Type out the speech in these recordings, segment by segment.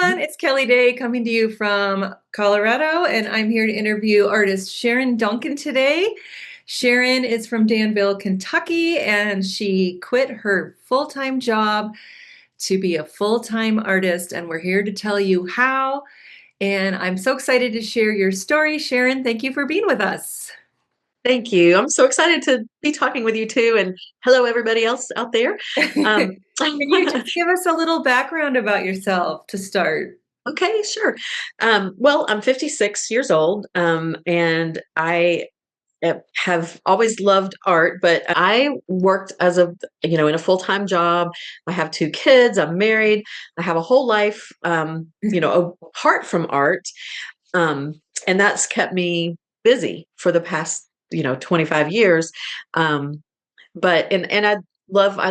everyone. It's Kellie Day coming to you from Colorado, and I'm here to interview artist Sharon Duncan today. Sharon is from Danville, Kentucky, and she quit her full-time job to be a full-time artist, and we're here to tell you how. And I'm so excited to share your story. Sharon, thank you for being with us. Thank you. I'm so excited to be talking with you too. And hello, everybody else out there. Can you just give us a little background about yourself to start? Okay, sure. Well, I'm 56 years old, and I have always loved art, but I worked in a full-time job. I have two kids. I'm married. I have a whole life, apart from art. Um, and that's kept me busy for the past, 25 years. But I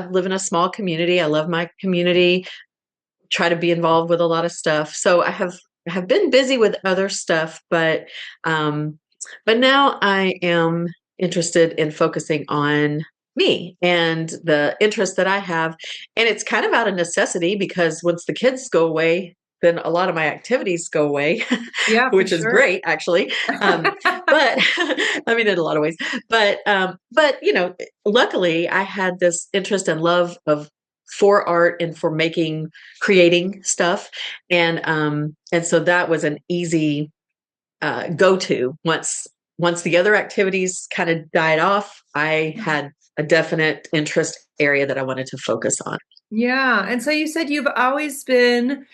live in a small community. I love my community, try to be involved with a lot of stuff. So I have been busy with other stuff, but now I am interested in focusing on me and the interest that I have. And it's kind of out of necessity because once the kids go away, then a lot of my activities go away, Yeah, for which is sure. great actually. But I mean, in a lot of ways, but luckily I had this interest and love of for art and for creating stuff. And so that was an easy go-to. Once the other activities kind of died off, I had a definite interest area that I wanted to focus on. Yeah. And so you said you've always been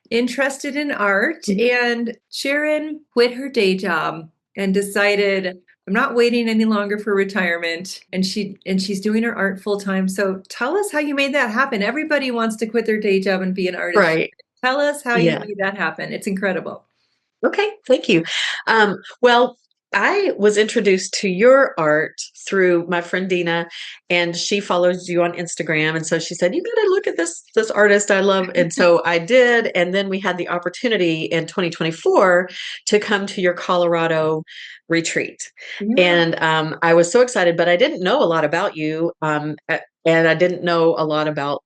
interested in art, Mhm. and Sharon quit her day job and decided, I'm not waiting any longer for retirement, and she's doing her art full time. So tell us how you made that happen. Everybody wants to quit their day job and be an artist. Right. Tell us how you Yeah. made that happen. It's incredible. Okay, thank you. Well, I was introduced to your art through my friend Dina, and she follows you on Instagram. And so she said, "You got to look at this artist I love." And so I did. And then we had the opportunity in 2024 to come to your Colorado retreat, Yeah. and I was so excited. But I didn't know a lot about you, and I didn't know a lot about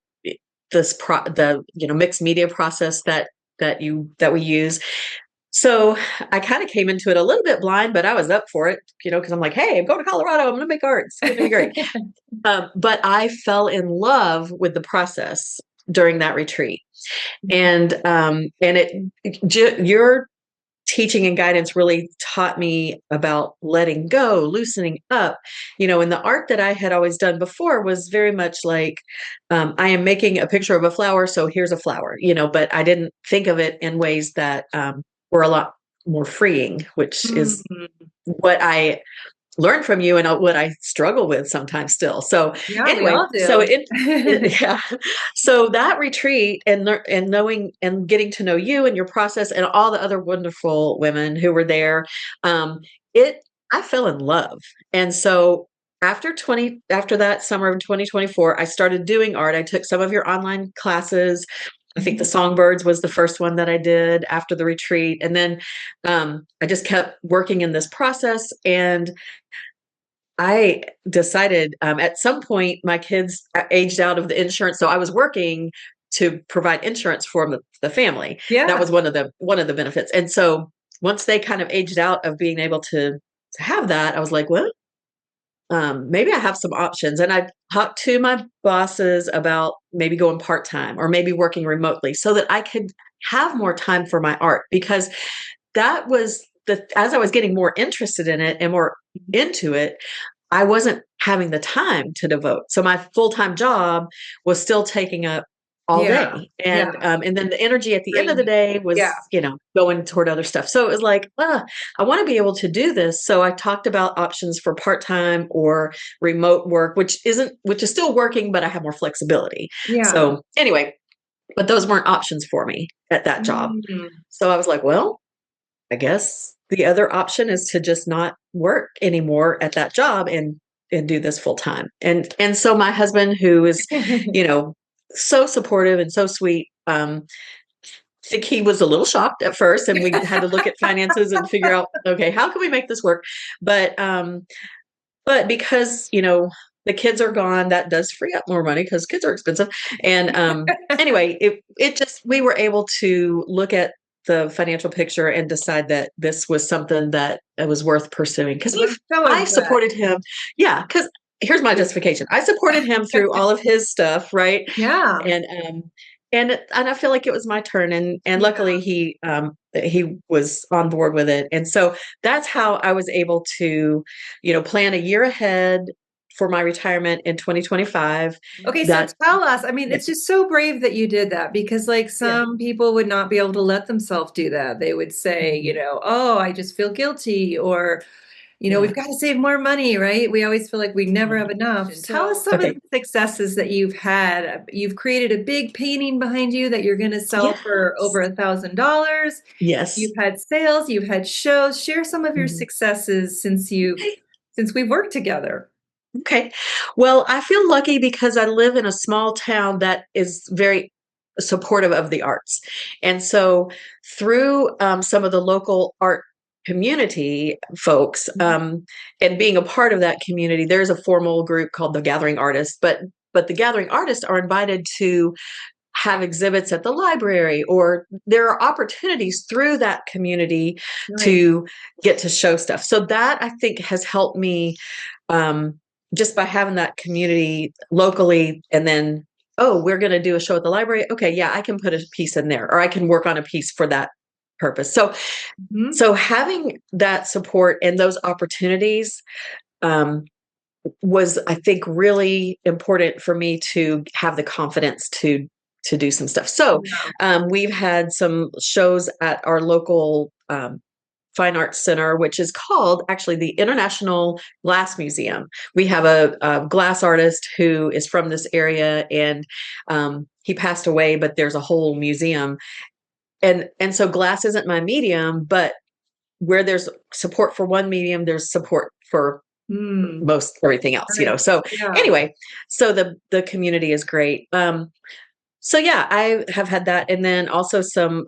the mixed media process that we use. So I kind of came into it a little bit blind, but I was up for it, because I'm like, hey, I'm going to Colorado. I'm going to make art. It's going to be great. But I fell in love with the process during that retreat, and your teaching and guidance really taught me about letting go, loosening up. And the art that I had always done before was very much like, I am making a picture of a flower, so here's a flower. But I didn't think of it in ways that were a lot more freeing, which is Mhm. what I learn from you and what I struggle with sometimes still. So Yeah, we anyway, all do. yeah. So that retreat and knowing and getting to know you and your process and all the other wonderful women who were there, um, it I fell in love. And so after that summer of 2024, I started doing art. I took some of your online classes. I think the Songbirds was the first one that I did after the retreat. And then I just kept working in this process. And I decided at some point my kids aged out of the insurance, so I was working to provide insurance for the family. That Yeah. was one of the benefits. And so once they kind of aged out of being able to have that, I was like, well, maybe I have some options. And I talked to my bosses about maybe going part time or maybe working remotely so that I could have more time for my art, because that was as I was getting more interested in it and more into it, I wasn't having the time to devote. So my full-time job was still taking up all Yeah. day. Yeah. And then the energy at the end of the Great. day Yeah. was, going toward other stuff. So it was like, I want to be able to do this. So I talked about options for part-time or remote work, which is still working, but I have more flexibility. Yeah. So anyway, but those weren't options for me at that job. Mm. So I was like, well, I guess the other option is to just not work anymore at that job and do this full time. And so my husband, who is, you know, so supportive and so sweet, I think he was a little shocked at first, and we had to look at finances and figure out, okay, how can we make this work? But because the kids are gone. That does free up more money because kids are expensive. And anyway, it just we were able to look at the financial picture and decide that this was something that it was worth pursuing because I'm so I impressed. supported him. Yeah, because here's my justification. I supported him through all of his stuff, right? Yeah. And and I feel like it was my turn, and Yeah. luckily he was on board with it, and so that's how I was able to, plan a year ahead for my retirement in 2025. Okay, so That tell us, I mean, yeah, it's just so brave that you did that because, like, yeah. some people would not be able to let themselves do that. They would say, Mhm. oh, I just feel guilty, or, we've Yeah. got to save more money, right? We always feel like we never have Mhm. enough. Tell us some of Okay. the successes that you've had. You've created a big painting behind you that you're going to sell for Yes. over $1,000. Yes. You've had sales, you've had shows. Share some of your Mhm. successes since we've worked together. Okay. Well, I feel lucky because I live in a small town that is very supportive of the arts. And so, through some of the local art community folks, and being a part of that community, there's a formal group called the Gathering Artists, but the Gathering Artists are invited to have exhibits at the library, or there are opportunities through that community Nice. to get to show stuff. So that I think has helped me, um, just by having that community locally, and then, oh, we're going to do a show at the library. Okay, yeah, I can put a piece in there, or I can work on a piece for that purpose. So, Mhm. so having that support and those opportunities, um, was, I think, really important for me to have the confidence to do some stuff. So, Yeah. we've had some shows at our local, fine arts center, which is called actually the International Glass Museum. We have a glass artist who is from this area, and he passed away, but there's a whole museum, and so glass isn't my medium, but where there's support for one medium, there's support for Mm, most everything else, nice. so Yeah. anyway, so the community is great. So yeah, I have had that, and then also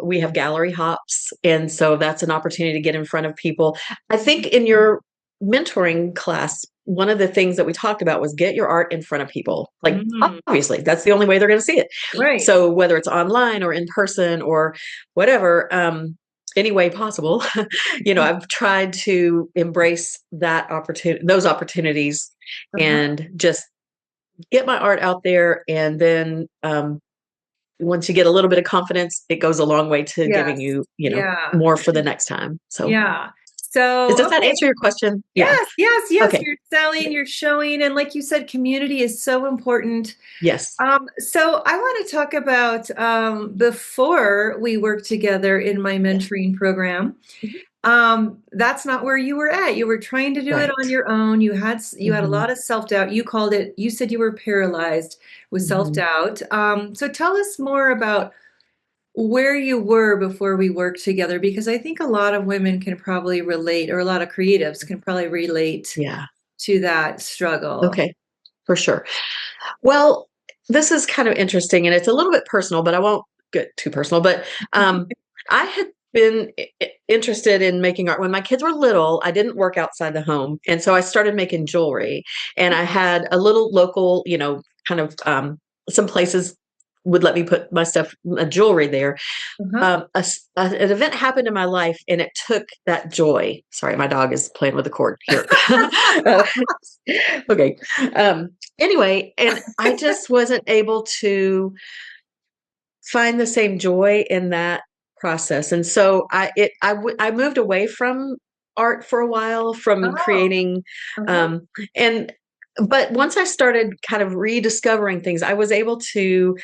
we have gallery hops, and so that's an opportunity to get in front of people. I think in your mentoring class, one of the things that we talked about was get your art in front of people. Like, Mm, obviously, that's the only way they're going to see it. right. So whether it's online or in person or whatever, any way possible, I've tried to embrace those opportunities, Uh-huh. and just get my art out there, and then, once you get a little bit of confidence, it goes a long way to giving Yes. you, Yeah. more for the next time. So, Yeah. So, does that okay. answer your question? Yeah. Yes, yes, yes. Okay. You're selling, you're showing, and like you said, community is so important. Yes. So I want to talk about before we worked together in my Yes. mentoring program. Mhm. That's not where you were at. You were trying to do it on Right. your own. You had a Mhm. lot of self-doubt. You said you were paralyzed with Mhm. self-doubt. So tell us more about where you were before we worked together, because I think a lot of women can probably relate, or a lot of creatives can probably relate Yeah. to that struggle. Okay. For sure. Well, this is kind of interesting, and it's a little bit personal, but I won't get too personal. But I had been interested in making art when my kids were little. I didn't work outside the home, and so I started making jewelry. And I had a little local, kind of, some places would let me put my stuff, jewelry there. Uh-huh. An event happened in my life, and it took that joy. Sorry, my dog is playing with the cord here. Uh, okay. Um, anyway, and I just wasn't able to find the same joy in that process, and so I moved away from art for a while, from Oh, creating, uh-huh. um, and but once I started kind of rediscovering things, I was able to,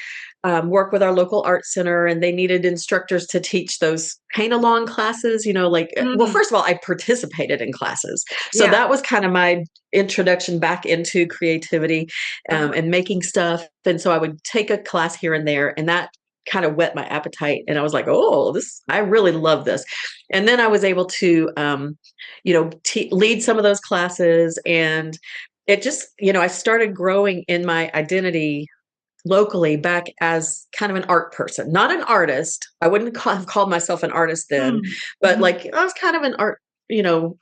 work with our local art center, and they needed instructors to teach those paint along classes. Well, Mm, first of all, I participated in classes, so yeah. that was kind of my introduction back into creativity, Uh-huh. and making stuff. And so I would take a class here and there, and that kind of whet my appetite. And I was like, oh, I really love this. And then I was able to, lead some of those classes. And it just, I started growing in my identity locally back as kind of an art person, not an artist. I wouldn't have called myself an artist then, Mm, but mhm. like I was kind of an art,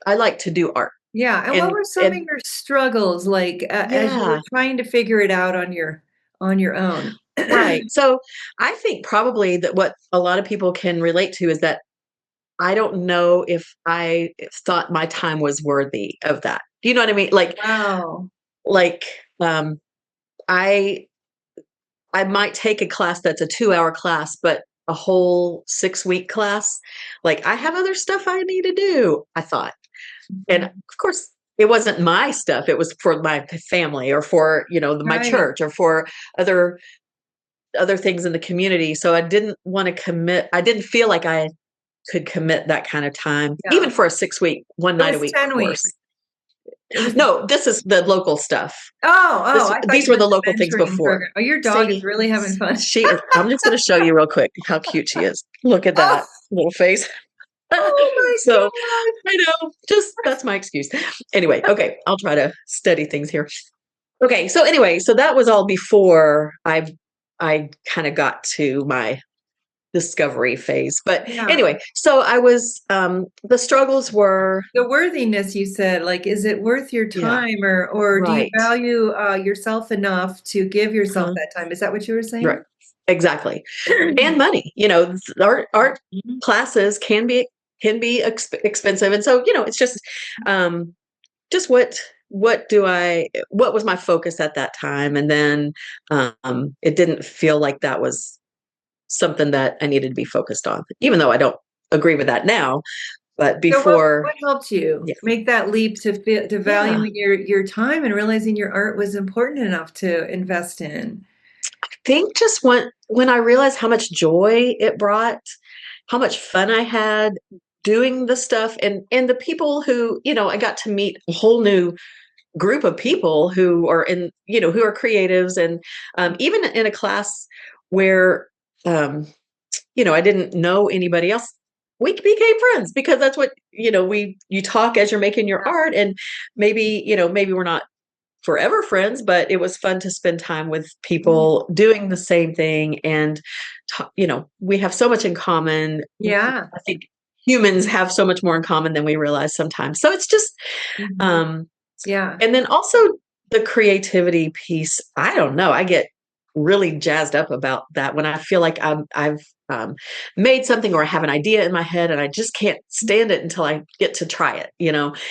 I like to do art. Yeah. And what And were some of and your struggles like as you were yeah, trying to figure it out on your own? right. So I think probably that what a lot of people can relate to is that I don't know if I thought my time was worthy of that. Do you know what I mean? Wow. Like um I I might take a class that's a 2-hour class, but a whole 6-week class, like I have other stuff I need to do, I thought. And Mhm. of course, it wasn't my stuff. It was for my family or for, my Right. church or for other other things in the community. So I didn't want to commit. I didn't feel like I could commit that kind of time, Yeah. even for a 6-week, one It night a was week 10 course. weeks. It was No, this is the local stuff. oh, This I thought these you were meant the the local things mentoring before. program. Oh, your dog is See, really having fun. she is. I'm just going to show you real quick how cute she is. Look at Oh, that little face. oh my So God. I know, just that's my excuse. Anyway, okay, I'll try to study things here. Okay, so anyway, so that was all before I kind of got to my discovery phase. But Yeah. anyway, so I was the struggles were The worthiness you said, like, is it worth your yeah, time or do you right. value yourself enough to give yourself Uh-huh, that time? Is that what you were right. saying? Exactly. And money, art Mhm. classes can be expensive. And so, it's um just what was my focus at that time, and then it didn't feel like that was something that I needed to be focused on, even though I don't agree with that now. But So before, what helped you yeah, make that leap to yeah, valuing your time and realizing your art was important enough to invest in? I think just when I realized how much joy it brought, how much fun I had doing the stuff, and the people who I got to meet a whole new group of people who are creatives, and even in a class where um, I didn't know anybody else. We became friends because that's what you talk as you're making your art, and maybe we're not forever friends, but it was fun to spend time with people doing the same thing, and we have so much in common. Yeah. I think humans have so much more in common than we realize sometimes. So it's just Mhm. um Yeah. and then also the creativity piece, I don't know, I get really jazzed up about that when I feel like I've made something, or I have an idea in my head and I just can't stand it until I get to try it,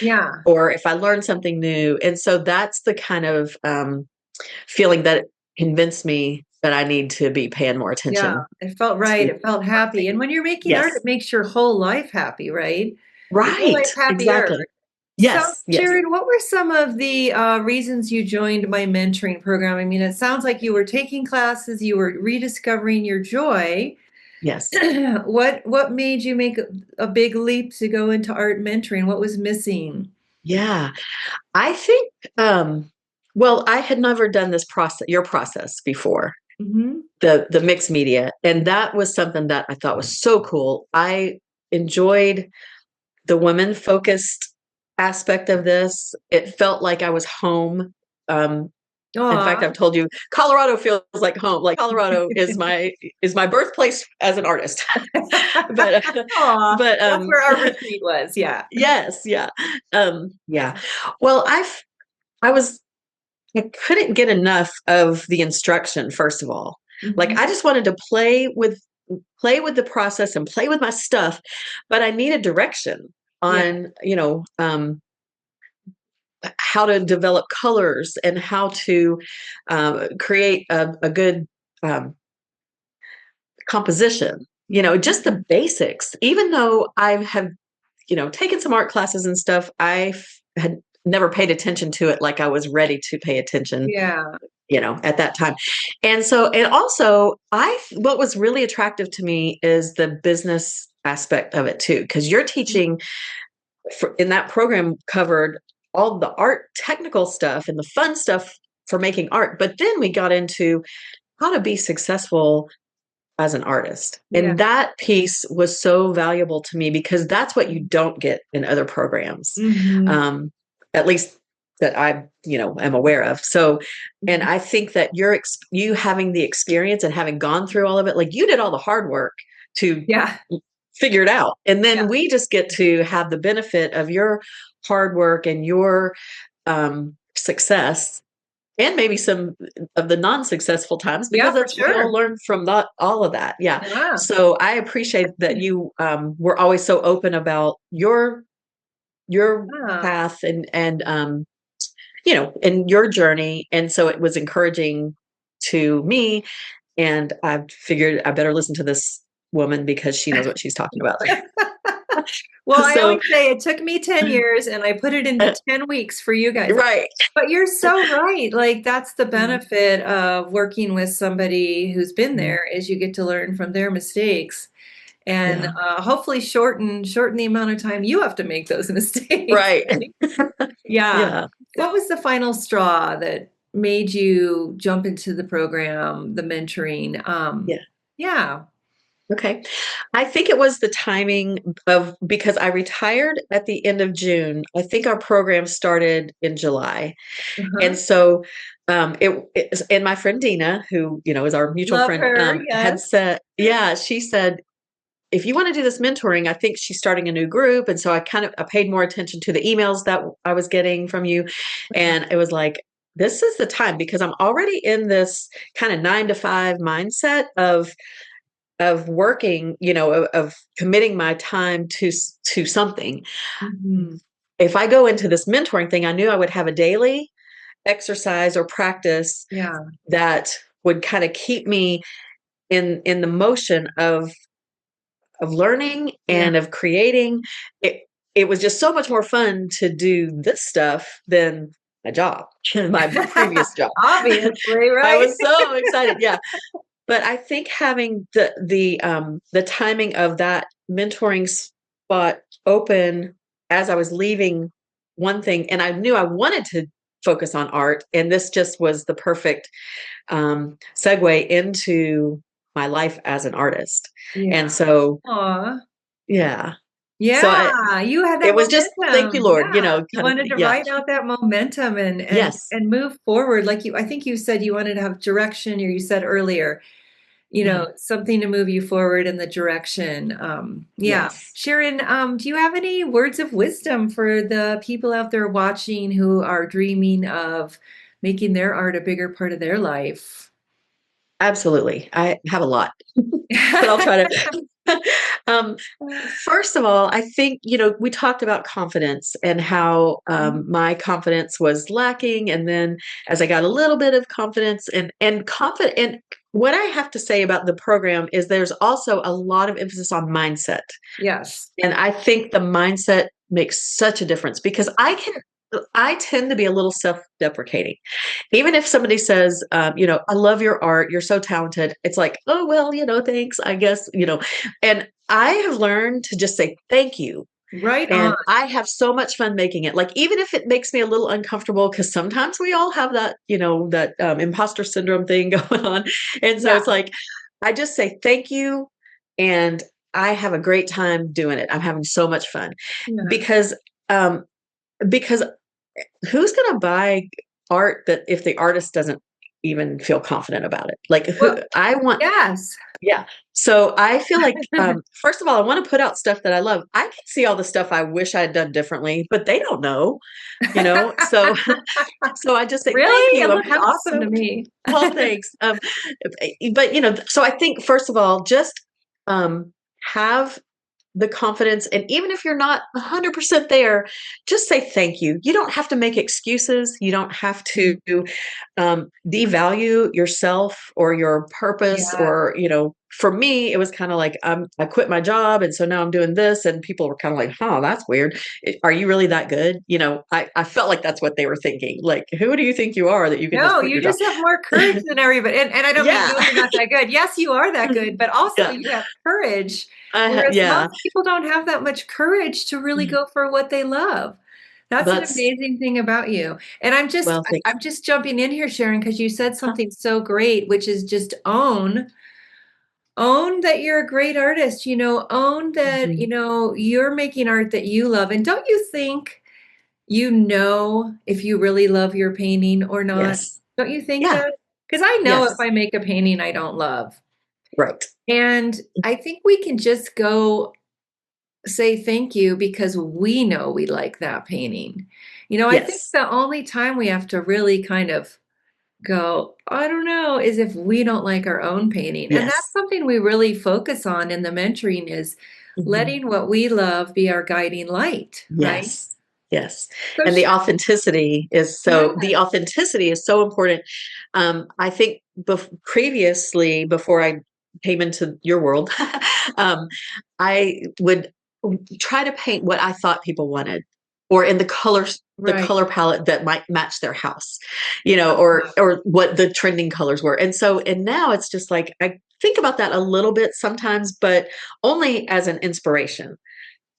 Yeah. or if I learn something new. And so that's the kind of feeling that convinced me that I need to be paying more Yeah. attention It felt to right. It felt art happy. things. And when you're making art, Yes. it makes your whole life happy, right? Your whole Right. life happier. Exactly. So, Yes. Yes. Sharon, what were some of the reasons you joined my mentoring program? I mean, it sounds like you were taking classes, you were rediscovering your joy. Yes. What made you make a big leap to go into art mentoring? What was missing? Yeah. I think, well, I had never done your process before, Hmm. the mixed media, and that was something that I thought was so cool. I enjoyed the women focused aspect of this. It felt like I was home. Um, in fact, Aw. I've told you, Colorado feels like home. Like Colorado is my birthplace as an artist. but Aw, but that's where our retreat was. Yeah. yes, yeah, yeah. Well, I was I couldn't get enough of the instruction, first of all. Like, I Mhm. just wanted to play with the process and play with my stuff, but I needed direction Yeah. on, how to develop colors and how to create a good um, composition. Just the basics. Even though I have, taken some art classes and stuff, had never paid attention to it like I was ready to pay attention, Yeah. at that time. And also, what was really attractive to me is the business aspect of it too, because you're teaching in that program covered all the art technical stuff and the fun stuff for making art. But then we got into how to be successful as an artist. Yeah. And that piece was so valuable to me because that's what you don't get in other programs. Mhm. Um, at least that I, am aware of. So, and Mhm. I think that you having the experience and having gone through all of it, like you did all the hard work to Yeah. figured out. And Yeah. then we just get to have the benefit of your hard work and your success, and maybe some of the non-successful times, Yeah, because for that's we all sure. learn from that, all of that. Yeah. Yeah. So I appreciate that you were always so open about your Yeah. path and in your journey. And so it was encouraging to me. And I figured I better listen to this woman because she knows what she's talking about. Well, I So, always say it took me 10 years and I put it into 10 weeks for you guys. right. But you're so right. Like that's the Mhm. benefit of working with somebody who's been Mhm. there is you get to learn from their mistakes and Yeah. hopefully shorten the amount of time you have to make those mistakes. Right. Right? Yeah. Yeah. What was the final straw that made you jump into the program, the mentoring? Yeah. Yeah. Okay. I think it was the timing of, because I retired at the end of June. I think our program started in July. And Uh-huh. so and my friend Dina, who, is our mutual Love friend, her. had Yes. said, yeah, she said, if you want to do this mentoring, I think she's starting a new group. And so I paid more attention to the emails that I was getting from you. And it was like, this is the time, because I'm already in this kind of 9 to 5 mindset of working, of committing my time to something. Mhm. If I go into this mentoring thing, I knew I would have a daily exercise or practice Yeah. that would kind of keep me in the motion of learning Yeah. and of creating. It was just so much more fun to do this stuff than my job, my previous job. Obviously, I right? was so excited. Yeah. But I think having the timing of that mentoring spot open as I was leaving one thing, and I knew I wanted to focus on art, and this just was the perfect segue into my life as an artist. And Yeah. so, Aw. yeah, so Yeah, you had that it was just thank you, momentum. Lord, Yeah. You kind of wanted thing. to Yeah. ride out that momentum and Yes. move forward. Like I think you said you wanted to have direction, or you said earlier, Mhm. something to move you forward in the direction. Yeah. Yes. Sharon, do you have any words of wisdom for the people out there watching who are dreaming of making their art a bigger part of their life? Absolutely. I have a lot, but I'll try to. um, First of all, I think, we talked about confidence and how my confidence was lacking. And then as I got a little bit of confidence and confident, and what I have to say about the program is there's also a lot of emphasis on mindset. Yes. And I think the mindset makes such a difference, because I tend to be a little self-deprecating. Even if somebody says, I love your art, you're so talented. It's like, oh, well, thanks, I guess, and I have learned to just say thank you. Right on. And I have so much fun making it. Like, even if it makes me a little uncomfortable, because sometimes we all have that, that imposter syndrome thing going on. And so Yeah. it's like, I just say thank you. And I have a great time doing it. I'm having so much fun, Yeah. because, um, because who's going to buy art that if the artist doesn't even feel confident about it? Like, who Well, I want, yes. yeah. So I feel like, first of all, I want to put out stuff that I love. I can see all the stuff I wish I had done differently, but they don't know, So, so I just say, thank Really? It you. I'm looks having awesome so to much. me. Well, thanks. But so I think, first of all, just have the confidence. And even if you're not 100% there, just say thank you. You don't have to make excuses. You don't have to devalue yourself or your purpose. Yeah. Or, for me, it was kind of like, I quit my job. And so now I'm doing this. And people were kind of like, huh, that's weird. Are you really that good? I felt like that's what they were thinking. Like, who do you think you are that you can just No, quit you your job? just have more courage than everybody. And I don't mean, Yeah. no, you're not that good. Yes, you are that good, but also Yeah. you have courage. Whereas Yeah. most people don't have that much courage to really go for what they love. That's an That's, amazing thing about you. And well, thanks. I'm just jumping in here, Sharon, because you said Huh? something so great, which is just own that you're a great artist, own that, Mhm. you're making art that you love. And don't you think if you really love your painting or not? Yes. Don't you think Yeah. that? Because I know if Yes. I make a painting I don't love. Right. And I think we can just go. say thank you because we know we like that painting. I think Yes. the only time we have to really kind of go, I don't know, is if we don't like our own painting. And that's Yes. something we really focus on in the mentoring is Mhm. letting what we love be our guiding light, right? Yes. Yes. So And sure. Yeah. the authenticity is so important. I think previously, before I came into your world, um, I would try to paint what I thought people wanted, or in the Right. color palette that might match their house, or what the trending colors were. And now it's just like I think about that a little bit sometimes, but only as an inspiration,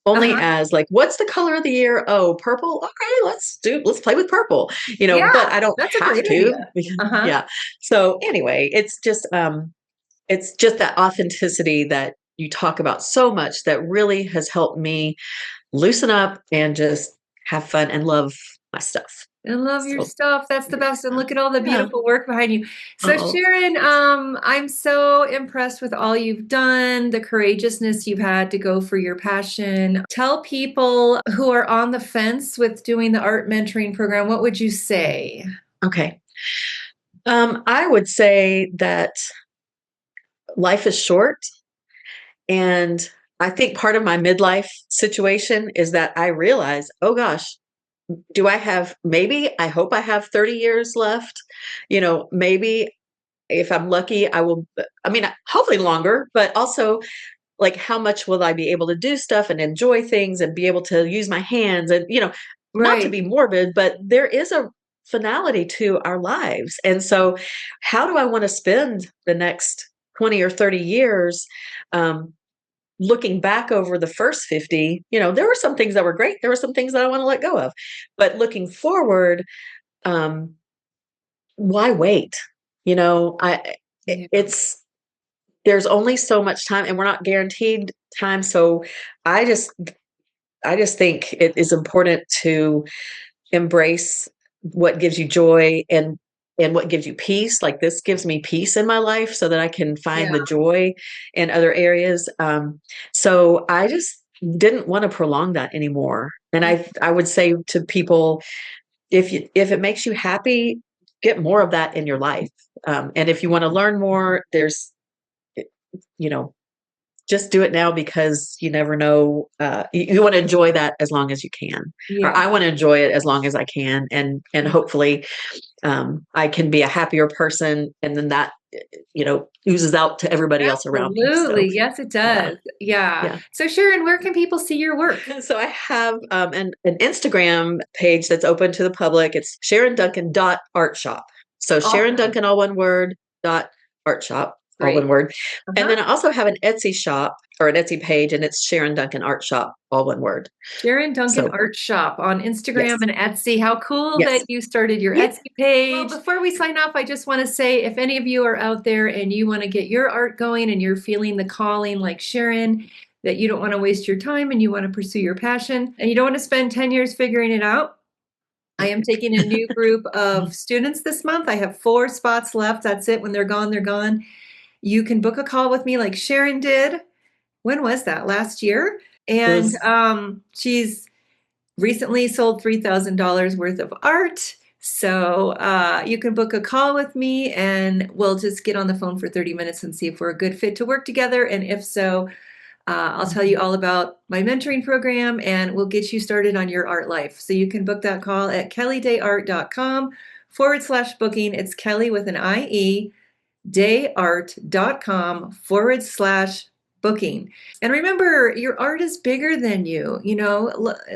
only Uh-huh. as like, what's the color of the year? Oh, purple. Okay, let's play with purple. Yeah, But I don't that's a have great to. idea. Uh-huh. Yeah. So anyway, it's just that authenticity that you talk about so much that really has helped me loosen up and just have fun and love my stuff. I love your So stuff. That's the best. And look at all the yeah. beautiful work behind you. So Oh, Sharon, I'm so impressed with all you've done, the courageousness you've had to go for your passion. Tell people who are on the fence with doing the art mentoring program, what would you say? okay. I would say that life is short. And I think part of my midlife situation is that I realize, oh gosh, do I have, maybe, I hope I have 30 years left. Maybe if I'm lucky, I mean, hopefully longer, but also like how much will I be able to do stuff and enjoy things and be able to use my hands and, not to Right. be morbid, but there is a finality to our lives. And so how do I want to spend the next 20 or 30 years? Um, Looking back over the first 50, there were some things that were great. There were some things that I want to let go of. But looking forward, um, why wait? Yeah. It's there's only so much time and we're not guaranteed time. So I just I just think it is important to embrace what gives you joy and what gives you peace. Like this gives me peace in my life so that I can find Yeah. the joy in other areas. So I just didn't want to prolong that anymore. And I would say to people, if it makes you happy, get more of that in your life. And if you want to learn more, you know just do it now because you never know. You want to enjoy that as long as you can, or Yeah. I want to enjoy it as long as I can, and Yeah. hopefully, I can be a happier person, and then that oozes out to everybody else around me. So Absolutely. Yes, it yeah, does. Yeah. yeah. So Sharon, where can people see your work? So I have an Instagram page that's open to the public. It's Sharon Duncan art shop. So Sharon Awesome. Duncan, all one word, art shop, all one Great. word. And Uh-huh. then I also have an Etsy shop or an Etsy page, and it's Sharon Duncan art shop, all one word. Sharon Duncan So Art Shop on Instagram yes, and Etsy. How cool that yes, you started your yeah. Etsy page. Well, before we sign off, I just want to say if any of you are out there and you want to get your art going and you're feeling the calling like Sharon, that you don't want to waste your time and you want to pursue your passion and you don't want to spend 10 years figuring it out, I am taking a new group of students this month. I have 4 spots left. That's it. When they're gone, they're gone. You can book a call with me like Sharon did. When was that? Last year? It And was she's recently sold $3,000 worth of art. So you can book a call with me and we'll just get on the phone for 30 minutes and see if we're a good fit to work together. And if so, I'll tell you all about my mentoring program and we'll get you started on your art life. So you can book that call at kelliedayart.com/booking. It's Kellie with an IE, dayart.com/booking. And remember, your art is bigger than you,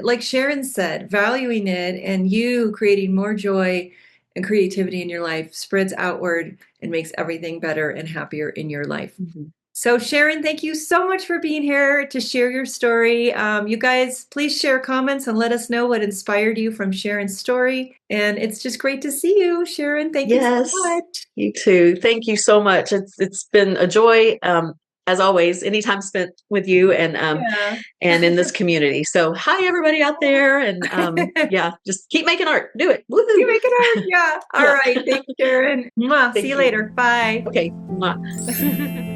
like Sharon said, valuing it and you creating more joy and creativity in your life spreads outward and makes everything better and happier in your life. mhm. So, Sharon, thank you so much for being here to share your story. You guys, please share comments and let us know what inspired you from Sharon's story. And it's just great to see you, Sharon. Thank you so Yes, much. you too. Thank you so much. It's been a joy, as always, anytime spent with you Yeah. and in this community. So hi everybody out there, and yeah, just keep making art. Do it. You Woohoo! make it hard. Yeah. All Yeah. right. Thanks, Sharon. Mwah. See Thank you you. later. Bye. Okay. Mwah.